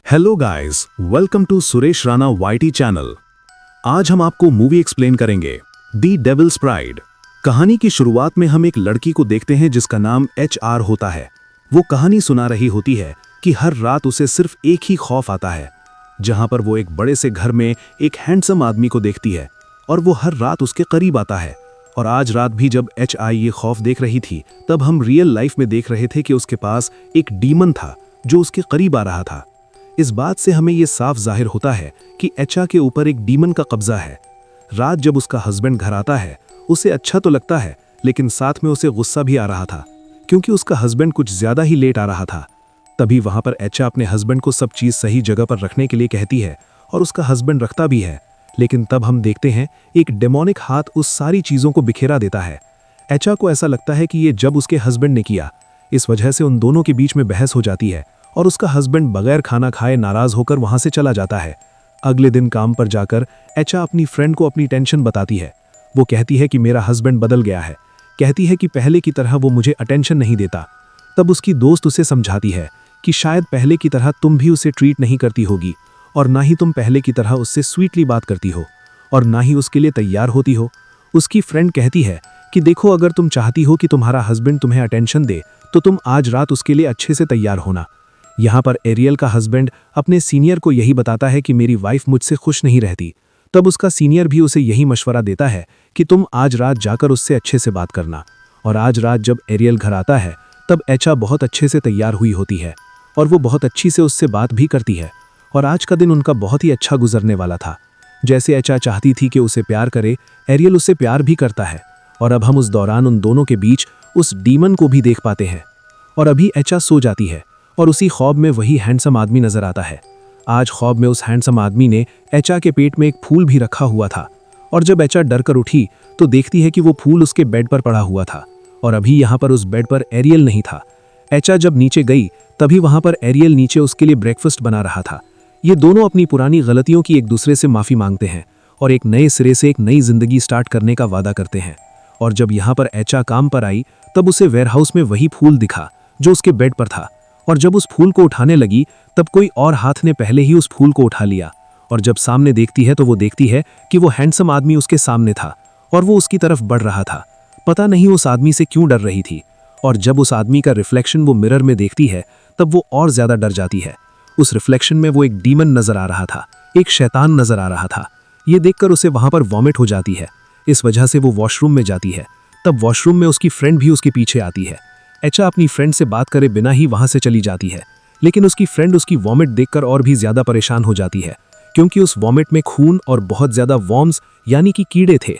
Hello guys, welcome to Suresh Rana YT channel. आज हम आपको मूवी एक्सप्लेन करेंगे दी डेविल्स प्राइड। कहानी की शुरुआत में हम एक लड़की को देखते हैं जिसका नाम HR होता है। वो कहानी सुना रही होती है कि हर रात उसे सिर्फ एक ही खौफ आता है, जहां पर वो एक बड़े से घर में एक हैंडसम आदमी को देखती है और वो हर रात उसके करीब आता है। और आज रात भी जब HI ये खौफ देख रही थी, तब हम रियल लाइफ में देख रहे थे कि उसके पास एक डीमन था जो उसके करीब आ रहा था। इस बात से हमें यह साफ जाहिर होता है कि एचा के ऊपर एक डीमन का कब्जा है। रात जब उसका हस्बैंड घर आता है, उसे अच्छा तो लगता है, लेकिन साथ में उसे गुस्सा भी आ रहा था क्योंकि उसका हस्बैंड कुछ ज्यादा ही लेट आ रहा था। तभी वहां पर एचा अपने हस्बैंड को सब चीज सही जगह पर रखने के लिए कहती है और उसका हस्बैंड रखता भी है। लेकिन तब हम देखते हैं एक डेमोनिक हाथ उस सारी चीजों को बिखेरा देता है। एचा को ऐसा लगता है कि ये जब उसके हस्बैंड ने किया, इस वजह से उन दोनों के बीच में बहस हो जाती है और उसका हस्बैंड बगैर खाना खाए नाराज होकर वहां से चला जाता है। अगले दिन काम पर जाकर एचा अपनी फ्रेंड को अपनी टेंशन बताती है। वो कहती है कि मेरा हस्बैंड बदल गया है, कहती है कि पहले की तरह वो मुझे अटेंशन नहीं देता। तब उसकी दोस्त उसे समझाती है कि शायद पहले की तरह तुम भी उसे ट्रीट नहीं करती होगी और ना ही तुम पहले की तरह उससे स्वीटली बात करती हो और ना ही उसके लिए तैयार होती हो। उसकी फ्रेंड कहती है कि देखो, अगर तुम चाहती हो कि तुम्हारा हस्बैंड तुम्हें अटेंशन दे तो तुम आज रात उसके लिए अच्छे से तैयार होना। यहाँ पर एरियल का हस्बैंड अपने सीनियर को यही बताता है कि मेरी वाइफ मुझसे खुश नहीं रहती। तब उसका सीनियर भी उसे यही मशवरा देता है कि तुम आज रात जाकर उससे अच्छे से बात करना। और आज रात जब एरियल घर आता है, तब एचा बहुत अच्छे से तैयार हुई होती है और वो बहुत अच्छी से उससे बात भी करती है। और आज का दिन उनका बहुत ही अच्छा गुजरने वाला था। जैसे एचा चाहती थी कि उसे प्यार करे, एरियल उससे प्यार भी करता है। और अब हम उस दौरान उन दोनों के बीच उस डीमन को भी देख पाते हैं। और अभी एचा सो जाती है और उसी ख्वाब में वही हैंडसम आदमी नजर आता है। आज ख्वाब में उस हैंडसम आदमी ने एचा के पेट में एक फूल भी रखा हुआ था। और जब एचा डर कर उठी तो देखती है कि वो फूल उसके बेड पर पड़ा हुआ था और अभी यहाँ पर उस बेड पर एरियल नहीं था। एचा जब नीचे गई, तभी वहां पर एरियल नीचे उसके लिए ब्रेकफास्ट बना रहा था। ये दोनों अपनी पुरानी गलतियों की एक दूसरे से माफी मांगते हैं और एक नए सिरे से एक नई जिंदगी स्टार्ट करने का वादा करते हैं। और जब यहाँ पर एचा काम पर आई, तब उसे वेयरहाउस में वही फूल दिखा जो उसके बेड पर था। और जब उस फूल को उठाने लगी, तब कोई और हाथ ने पहले ही उस फूल को उठा लिया। और जब सामने देखती है तो वो देखती है कि वो हैंडसम आदमी उसके सामने था और वो उसकी तरफ बढ़ रहा था। पता नहीं उस आदमी से क्यों डर रही थी। और जब उस आदमी का रिफ्लेक्शन वो मिरर में देखती है, तब वो और ज्यादा डर जाती है। उस रिफ्लेक्शन में वो एक डीमन नजर आ रहा था, एक शैतान नजर आ रहा था। ये देखकर उसे वहां पर वॉमिट हो जाती है। इस वजह से वो वॉशरूम में जाती है। तब वॉशरूम में उसकी फ्रेंड भी उसके पीछे आती है। एचा अपनी फ्रेंड से बात करे बिना ही वहां से चली जाती है, लेकिन उसकी फ्रेंड उसकी वॉमिट देखकर और भी ज्यादा परेशान हो जाती है क्योंकि उस वॉमिट में खून और बहुत ज्यादा वॉर्म्स यानी कि कीड़े थे।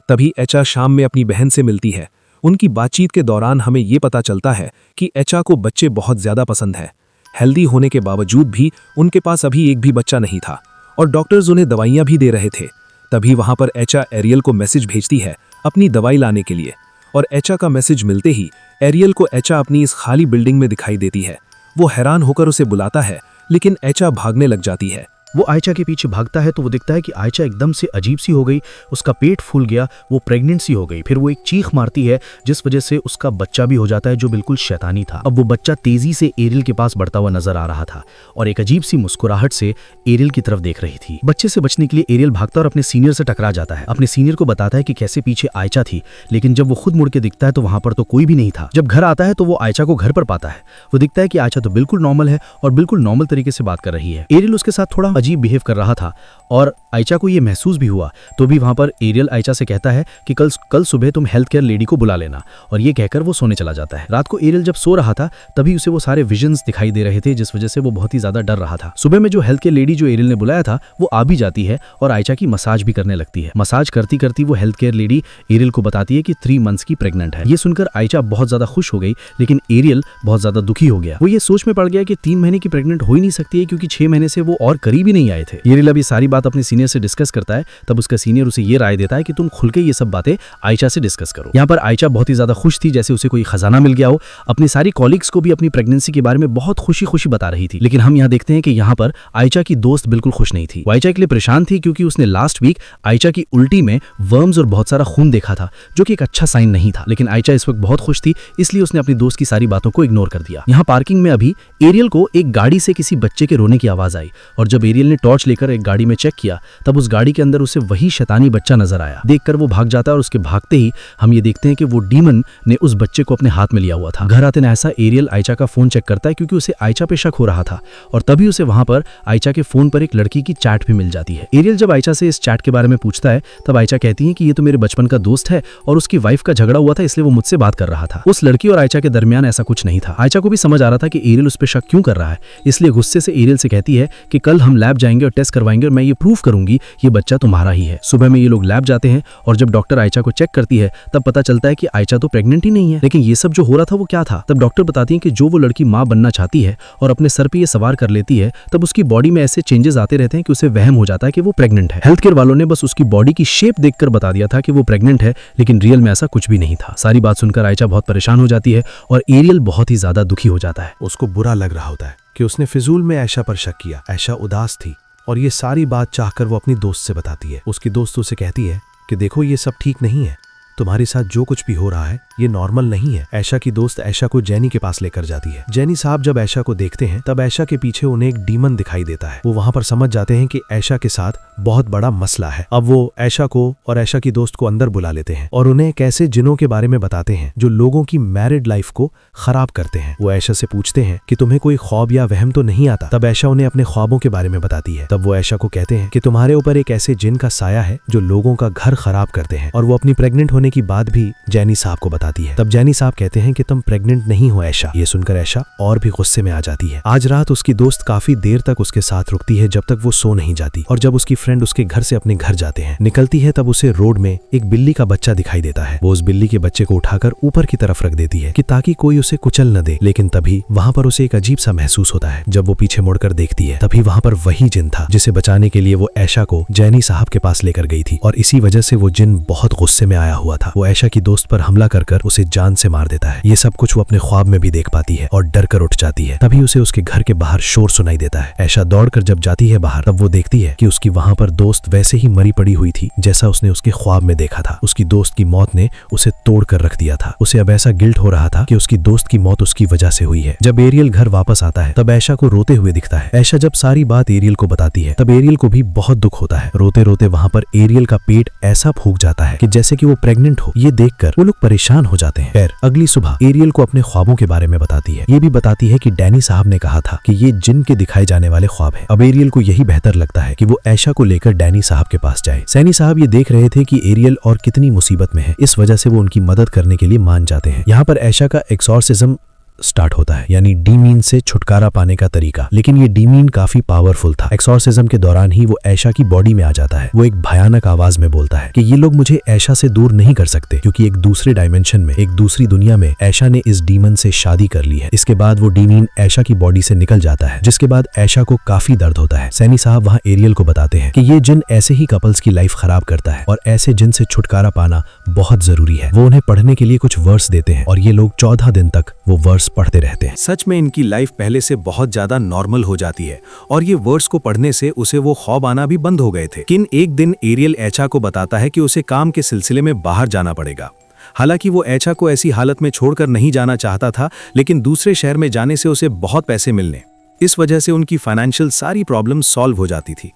तभी एचा शाम में अपनी बहन से मिलती है। उनकी बातचीत के दौरान हमें ये पता चलता है कि एचा को बच्चे बहुत ज्यादा पसंद है। हेल्दी होने के बावजूद भी उनके पास अभी एक भी बच्चा नहीं था और डॉक्टर्स उन्हें दवाइयां भी दे रहे थे। तभी वहां पर एचा एरियल को मैसेज भेजती है अपनी दवाई लाने के लिए। और एचा का मैसेज मिलते ही एरियल को एचा अपनी इस खाली बिल्डिंग में दिखाई देती है। वो हैरान होकर उसे बुलाता है, लेकिन एचा भागने लग जाती है। वो आयचा के पीछे भागता है तो वो दिखता है कि आयचा एकदम से अजीब सी हो गई, उसका पेट फूल गया, वो प्रेग्नेंट सी हो गई। फिर वो एक चीख मारती है जिस वजह से उसका बच्चा भी हो जाता है जो बिल्कुल शैतानी था। अब वो बच्चा तेजी से एरियल के पास बढ़ता हुआ नजर आ रहा था और एक अजीब सी मुस्कुराहट से एरियल की तरफ देख रही थी। बच्चे से बचने के लिए एरियल भागता और अपने सीनियर से टकरा जाता है। अपने सीनियर को बताता है कि कैसे पीछे आयचा थी, लेकिन जब वो खुद मुड़ के दिखता है तो वहां पर तो कोई भी नहीं था। जब घर आता है तो वो आयचा को घर पर पाता है। वो दिखता है कि आयचा तो बिल्कुल नॉर्मल है और बिल्कुल नॉर्मल तरीके से बात कर रही है। एरियल उसके साथ थोड़ा अजीब बिहेव कर रहा था और आयचा को ये महसूस भी हुआ। तो भी वहां पर एरियल आयचा से कहता है कि कल सुबह तुम हेल्थ केयर लेडी को बुला लेना, और ये कहकर वो सोने चला जाता है। रात को एरियल जब सो रहा था, तभी उसे वो सारे विजन्स दिखाई दे रहे थे जिस वजह से वो बहुत ही ज्यादा डर रहा था। सुबह में जो हेल्थ केयर लेडी जो एरियल ने बुलाया था, वो आ भी जाती है और आयचा की मसाज भी करने लगती है। मसाज करती करती वो हेल्थ केयर लेडी एरियल को बताती है कि 3 मंथ्स की प्रेग्नेंट है। ये सुनकर आयचा बहुत ज्यादा खुश हो गई, लेकिन एरियल बहुत ज्यादा दुखी हो गया। वो ये सोच में पड़ गया कि 3 महीने की प्रेग्नेंट हो ही नहीं सकती है क्योंकि 6 महीने से वो और करीब भी नहीं आए थे। एरियल अभी सारी बात अपने सीनियर से डिस्कस करता है, तब उसका सीनियर उसे ये राय देता है कि तुम खुल के ये सब बातें आयशा से डिस्कस करो। यहाँ पर आयशा बहुत ही ज्यादा खुश थी, जैसे उसे कोई खजाना मिल गया हो। अपनी सारी कॉलीग्स को भी अपनी प्रेगनेंसी के बारे में बहुत खुशी खुशी बता रही थी। लेकिन हम यहाँ देखते हैं कि यहाँ पर आयशा की दोस्त बिल्कुल खुश नहीं थी। वो आयशा के लिए परेशान थी क्योंकि उसने लास्ट वीक आयशा की उल्टी में वर्म्स और बहुत सारा खून देखा था, जो कि एक अच्छा साइन नहीं था। लेकिन आयशा इस वक्त बहुत खुश थी, इसलिए उसने अपनी दोस्त की सारी बातों को इग्नोर कर दिया। यहाँ पार्किंग में अभी एरियल को एक गाड़ी से किसी बच्चे के रोने की आवाज आई, और जब एरियल ने टॉर्च लेकर एक गाड़ी में चेक किया, तब उस गाड़ी के अंदर उसे वही शैतानी बच्चा नजर आया। देखकर वो भाग जाता है और उसके भागते ही हम ये देखते हैं कि वो डीमन ने उस बच्चे को अपने हाथ में लिया हुआ था। घर आते ना ऐसा एरियल आयशा का फोन चेक करता है क्योंकि उसे आयशा पे शक हो रहा था, और तभी उसे वहां पर आयशा के फोन पर एक लड़की की चैट भी मिल जाती है। एरियल जब आयशा से इस चैट के बारे में पूछता है, तब आयशा कहती है कि ये तो मेरे बचपन का दोस्त है और उसकी वाइफ का झगड़ा हुआ था, इसलिए वो मुझसे बात कर रहा था। उस लड़की और आयशा के दरमियान ऐसा कुछ नहीं था। आयशा को भी समझ आ रहा था कि एरियल उस पर शक क्यों कर रहा है, इसलिए गुस्से से एरियल से कहती है कि कल हम लैब जाएंगे और टेस्ट करवाएंगे और मैं ये प्रूफ करूंगी ये बच्चा तुम्हारा ही है। सुबह में ये लोग लैब जाते हैं और जब डॉक्टर आयशा को चेक करती है, तब पता चलता है कि आयशा तो प्रेग्नेंट ही नहीं है। लेकिन ये सब जो हो रहा था वो क्या था? तब डॉक्टर बताती है कि जो वो लड़की माँ बनना चाहती है और अपने सर पे ये सवार कर लेती है, तब उसकी बॉडी में ऐसे चेंजेस आते रहते हैं कि उसे वहम हो जाता है कि वो प्रेग्नेंट है। हेल्थ केयर वालों ने बस उसकी बॉडी की शेप देखकर बता दिया था कि वो प्रेग्नेंट है, लेकिन रियल में ऐसा कुछ भी नहीं था। सारी बात सुनकर आयशा बहुत परेशान हो जाती है और एरियल बहुत ही ज्यादा दुखी हो जाता है। उसको बुरा लग रहा होता है कि उसने फिजूल में आयशा पर शक किया। आयशा उदास थी और ये सारी बात चाहकर वो अपनी दोस्त से बताती है। उसकी दोस्त उसे कहती है कि देखो ये सब ठीक नहीं है, तुम्हारे साथ जो कुछ भी हो रहा है ये नॉर्मल नहीं है। आयशा की दोस्त आयशा को जैनी के पास लेकर जाती है। जैनी साहब जब आयशा को देखते हैं, तब आयशा के पीछे उन्हें एक डीमन दिखाई देता है। वो वहां पर समझ जाते हैं कि आयशा के साथ बहुत बड़ा मसला है। अब वो आयशा को और आयशा की दोस्त को अंदर बुला लेते हैं और उन्हें कैसे जिनों के बारे में बताते हैं जो लोगों की मैरिड लाइफ को खराब करते हैं। वो आयशा से पूछते हैं कि तुम्हें कोई ख्वाब या वहम तो नहीं आता? तब आयशा उन्हें अपने ख्वाबों के बारे में बताती है। तब वो आयशा को कहते हैं कि तुम्हारे ऊपर एक ऐसे जिन का साया है जो लोगों का घर खराब करते हैं, और वो अपनी प्रेग्नेंट होने की बात भी जैनी साहब को बताती है। तब जैनी साहब कहते हैं कि तुम प्रेग्नेंट नहीं हो आयशा। ये सुनकर आयशा और भी गुस्से में आ जाती है। आज रात उसकी दोस्त काफी देर तक उसके साथ रुकती है, जब तक वो सो नहीं जाती। और जब उसकी फ्रेंड उसके घर से अपने घर जाते हैं, निकलती है, तब उसे रोड में एक बिल्ली का बच्चा दिखाई देता है। वो उस बिल्ली के बच्चे को उठाकर ऊपर की तरफ रख देती है कि ताकि कोई उसे कुचल न दे। लेकिन तभी वहां पर उसे एक अजीब सा महसूस होता है। जब वो पीछे मुड़कर देखती है, तभी वहां पर वही जिन था जिसे बचाने के लिए वो आयशा को जैनी साहब के पास लेकर गई थी, और इसी वजह से वो जिन बहुत गुस्से में आया हुआ था। वो आयशा की दोस्त पर हमला कर उसे जान से मार देता है। ये सब कुछ वो अपने ख्वाब में भी देख पाती है और डर कर उठ जाती है। तभी उसे उसके घर के बाहर शोर सुनाई देता है। आयशा दौड़कर जब जाती है बाहर, तब वो देखती है कि उसकी वहां पर दोस्त वैसे ही मरी पड़ी हुई थी जैसा उसने उसके ख्वाब में देखा था। उसकी दोस्त की मौत ने उसे तोड़ कर रख दिया था। उसे अब ऐसा गिल्ट हो रहा था कि उसकी दोस्त की मौत उसकी वजह से हुई है। जब एरियल घर वापस आता है, तब आयशा को रोते हुए दिखता है। आयशा जब सारी बात एरियल को बताती है, तब एरियल को भी बहुत दुख होता है। रोते रोते वहां पर एरियल का पेट ऐसा फूक जाता है कि जैसे कि वो प्रेग्नेंट हो। ये देखकर वो लोग परेशान हो जाते हैं। फिर अगली सुबह एरियल को अपने ख्वाबों के बारे में बताती है। ये भी बताती है कि डैनी साहब ने कहा था कि ये जिन के दिखाए जाने वाले ख्वाब हैं। अब एरियल को यही बेहतर लगता है कि वो आयशा को लेकर डैनी साहब के पास जाए। सैनी साहब ये देख रहे थे कि एरियल और कितनी मुसीबत में है, इस वजह से वो उनकी मदद करने के लिए मान जाते हैं। यहाँ पर आयशा का एक्सॉर्सिज्म स्टार्ट होता है, यानी डीमीन से छुटकारा पाने का तरीका। लेकिन ये डीमीन काफी पावरफुल था। एक्सॉर्सिज्म के दौरान ही वो आयशा की बॉडी में आ जाता है। वो एक भयानक आवाज में बोलता है कि ये लोग मुझे आयशा से दूर नहीं कर सकते, क्योंकि एक दूसरे डायमेंशन में, एक दूसरी दुनिया में आयशा ने इस डीमन से शादी कर ली है। इसके बाद वो डीमीन आयशा की बॉडी से निकल जाता है, जिसके बाद आयशा को काफी दर्द होता है। सैनी साहब वहाँ एरियल को बताते हैं कि ये जिन ऐसे ही कपल्स की लाइफ खराब करता है और ऐसे जिन से छुटकारा पाना बहुत जरूरी है। वो उन्हें पढ़ने के लिए कुछ वर्स देते हैं और ये लोग 14 दिन तक वो वर्स पढ़ते रहते हैं। सच में इनकी लाइफ पहले से बहुत ज्यादा नॉर्मल हो जाती है और ये वर्ड्स को पढ़ने से उसे वो ख्वाब आना भी बंद हो गए थे। लेकिन एक दिन एरियल आयशा को बताता है कि उसे काम के सिलसिले में बाहर जाना पड़ेगा। हालांकि वो आयशा को ऐसी हालत में छोड़कर नहीं जाना चाहता था, लेकिन दूसरे शहर में जाने से उसे बहुत पैसे मिलने, इस वजह से उनकी फाइनेंशियल सारी प्रॉब्लम सॉल्व हो जाती थी।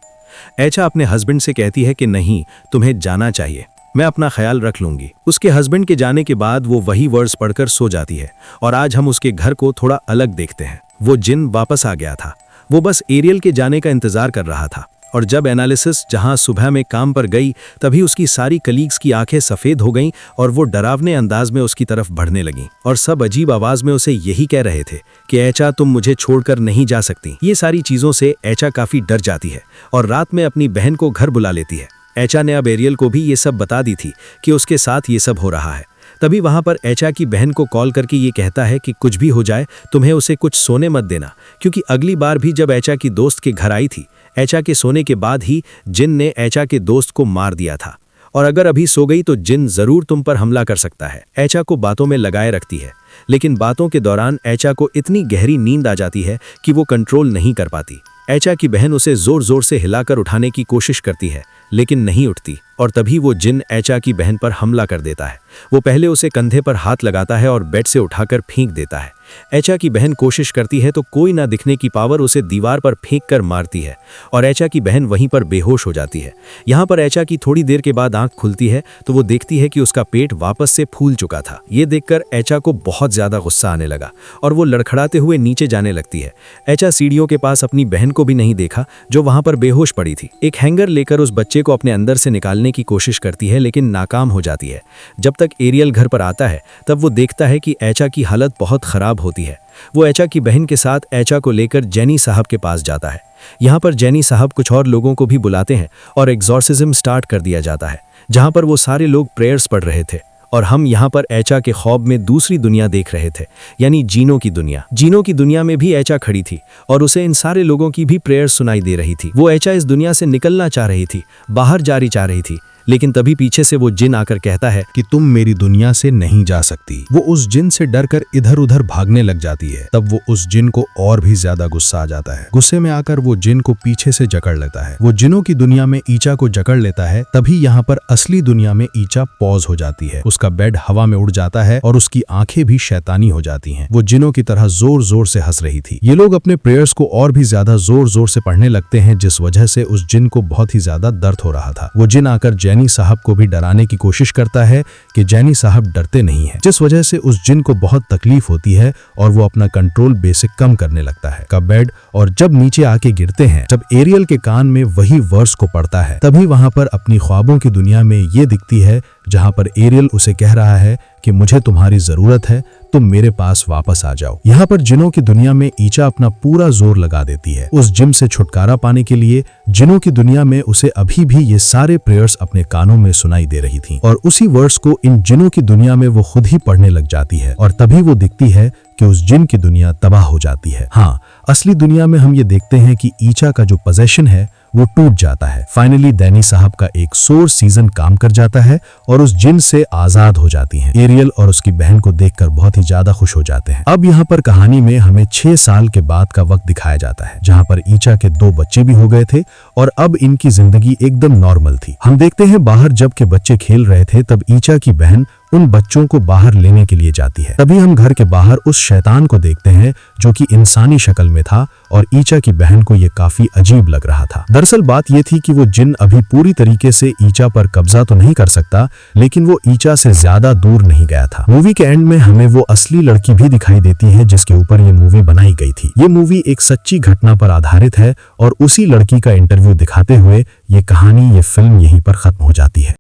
आयशा अपने हस्बैंड से कहती है कि नहीं, तुम्हें जाना चाहिए, मैं अपना ख्याल रख लूंगी। उसके हस्बैंड के जाने के बाद वो वही वर्ड्स पढ़कर सो जाती है और आज हम उसके घर को थोड़ा अलग देखते हैं। वो जिन वापस आ गया था। वो बस एरियल के जाने का इंतजार कर रहा था, और जब एनालिसिस जहां सुबह में काम पर गई, तभी उसकी सारी कलीग्स की आंखें सफेद हो गईं और वो डरावने अंदाज में उसकी तरफ बढ़ने लगीं और सब अजीब आवाज में उसे यही कह रहे थे कि आयशा तुम मुझे छोड़कर नहीं जा सकती। ये सारी चीजों से आयशा काफी डर जाती है और रात में अपनी बहन को घर बुला लेती है। आयशा ने अब एरियल को भी ये सब बता दी थी कि उसके साथ ये सब हो रहा है। तभी वहां पर आयशा की बहन को कॉल करके ये कहता है कि कुछ भी हो जाए तुम्हें उसे कुछ सोने मत देना, क्योंकि अगली बार भी जब आयशा की दोस्त के घर आई थी, ऐचा के सोने के बाद ही जिन ने ऐचा के दोस्त को मार दिया था, और अगर अभी सो गई तो जिन जरूर तुम पर हमला कर सकता है। ऐचा को बातों में लगाए रखती है, लेकिन बातों के दौरान ऐचा को इतनी गहरी नींद आ जाती है कि वो कंट्रोल नहीं कर पाती। ऐचा की बहन उसे जोर जोर से हिलाकर उठाने की कोशिश करती है, लेकिन नहीं उठती, और तभी वो जिन ऐचा की बहन पर हमला कर देता है। वो पहले उसे कंधे पर हाथ लगाता है और बेड से उठाकर फेंक देता है। ऐचा की बहन कोशिश करती है तो कोई ना दिखने की पावर उसे दीवार पर फेंक कर मारती है, और ऐचा की बहन वहीं पर बेहोश हो जाती है। यहाँ पर ऐचा की थोड़ी देर के बाद आंख खुलती है तो वो देखती है कि उसका पेट वापस से फूल चुका था। ये देखकर ऐचा को बहुत ज्यादा गुस्सा आने लगा और वो लड़खड़ाते हुए नीचे जाने लगती है। ऐचा सीढ़ियों के पास अपनी बहन को भी नहीं देखा जो वहां पर बेहोश पड़ी थी। एक हैंगर लेकर उस बच्चे को अपने अंदर से निकालने की कोशिश करती है, लेकिन नाकाम हो जाती है। जब तक एरियल घर पर आता है तब वो देखता है कि ऐचा की हालत बहुत खराब होती है। वो ऐचा की बहन के साथ ऐचा को लेकर जेनी साहब के पास जाता है। यहाँ पर जेनी साहब कुछ और लोगों को भी बुलाते हैं और एग्जॉर्सिज्म स्टार्ट कर दिया जाता है, जहाँ पर वो सारे लोग प्रेयर्स पढ़ रहे थे। और हम यहाँ पर ऐचा के ख्वाब में दूसरी दुनिया देख रहे थे, यानी जीनों की दुनिया। जीनों की दुनिया में भी ऐचा खड़ी थी और उसे इन सारे लोगों की भी प्रेयर सुनाई दे रही थी। वो ऐचा इस दुनिया से निकलना चाह रही थी, बाहर जारी चाह रही थी, लेकिन तभी पीछे से वो जिन आकर कहता है कि तुम मेरी दुनिया से नहीं जा सकती। वो उस जिन से डरकर इधर उधर भागने लग जाती है। तब वो उस जिन को और भी ज्यादा गुस्सा आ जाता है। गुस्से में आकर वो जिन को पीछे से जकड़ लेता है। वो जिनों की दुनिया में ईचा को जकड़ लेता है। तभी यहाँ पर असली दुनिया में ईचा पॉज हो जाती है। उसका बेड हवा में उड़ जाता है और उसकी आंखें भी शैतानी हो जाती हैं। वो जिनों की तरह जोर जोर से हंस रही थी। ये लोग अपने प्रेयर्स को और भी ज्यादा जोर जोर से पढ़ने लगते हैं, जिस वजह से उस जिन को बहुत ही ज्यादा दर्द हो रहा था। वो जिन आकर जेनी साहब को भी डराने की कोशिश करता है कि जेनी साहब डरते नहीं हैं, जिस वजह से उस जिन को बहुत तकलीफ होती है और वो अपना कंट्रोल बेसिक कम करने लगता है। का बेड और जब नीचे आके गिरते हैं, जब एरियल के कान में वही वर्स को पड़ता है, तभी वहां पर अपनी ख्वाबों की दुनिया में ये दिखती है जहां पर एरियल उसे कह रहा है कि मुझे तुम्हारी जरूरत है, तुम मेरे पास वापस आ जाओ। यहाँ पर जिनों की दुनिया में ईचा अपना पूरा जोर लगा देती है उस जिन से छुटकारा पाने के लिए। जिनों की दुनिया में उसे अभी भी ये सारे प्रेयर्स अपने कानों में सुनाई दे रही थीं, और उसी वर्ड्स को इन जिनों की दुनिया में वो खुद ही पढ़ने लग जाती है, और तभी वो दिखती है कि उस जिन की दुनिया तबाह हो जाती है। हाँ, असली दुनिया में हम ये देखते हैं कि ईचा का जो पोजेशन है वो टूट जाता है। फाइनली डैनी साहब का एक सोर्स सीजन काम कर जाता है और उस जिन से आजाद हो जाती हैं। एरियल और उसकी बहन को देखकर बहुत ही ज्यादा खुश हो जाते हैं। अब यहाँ पर कहानी में हमें 6 साल के बाद का वक्त दिखाया जाता है, जहाँ पर ईचा के 2 बच्चे भी हो गए थे और अब इनकी जिंदगी एकदम नॉर्मल थी। हम देखते हैं बाहर जब के बच्चे खेल रहे थे तब ईचा की बहन उन बच्चों को बाहर लेने के लिए जाती है। तभी हम घर के बाहर उस शैतान को देखते हैं जो कि इंसानी शक्ल में था, और ईचा की बहन को ये काफी अजीब लग रहा था। दरअसल बात ये थी कि वो जिन अभी पूरी तरीके से ईचा पर कब्जा तो नहीं कर सकता, लेकिन वो ईचा से ज्यादा दूर नहीं गया था। मूवी के एंड में हमें वो असली लड़की भी दिखाई देती है जिसके ऊपर ये मूवी बनाई गई थी। ये मूवी एक सच्ची घटना पर आधारित है और उसी लड़की का इंटरव्यू दिखाते हुए ये कहानी, ये फिल्म यहीं पर खत्म हो जाती है।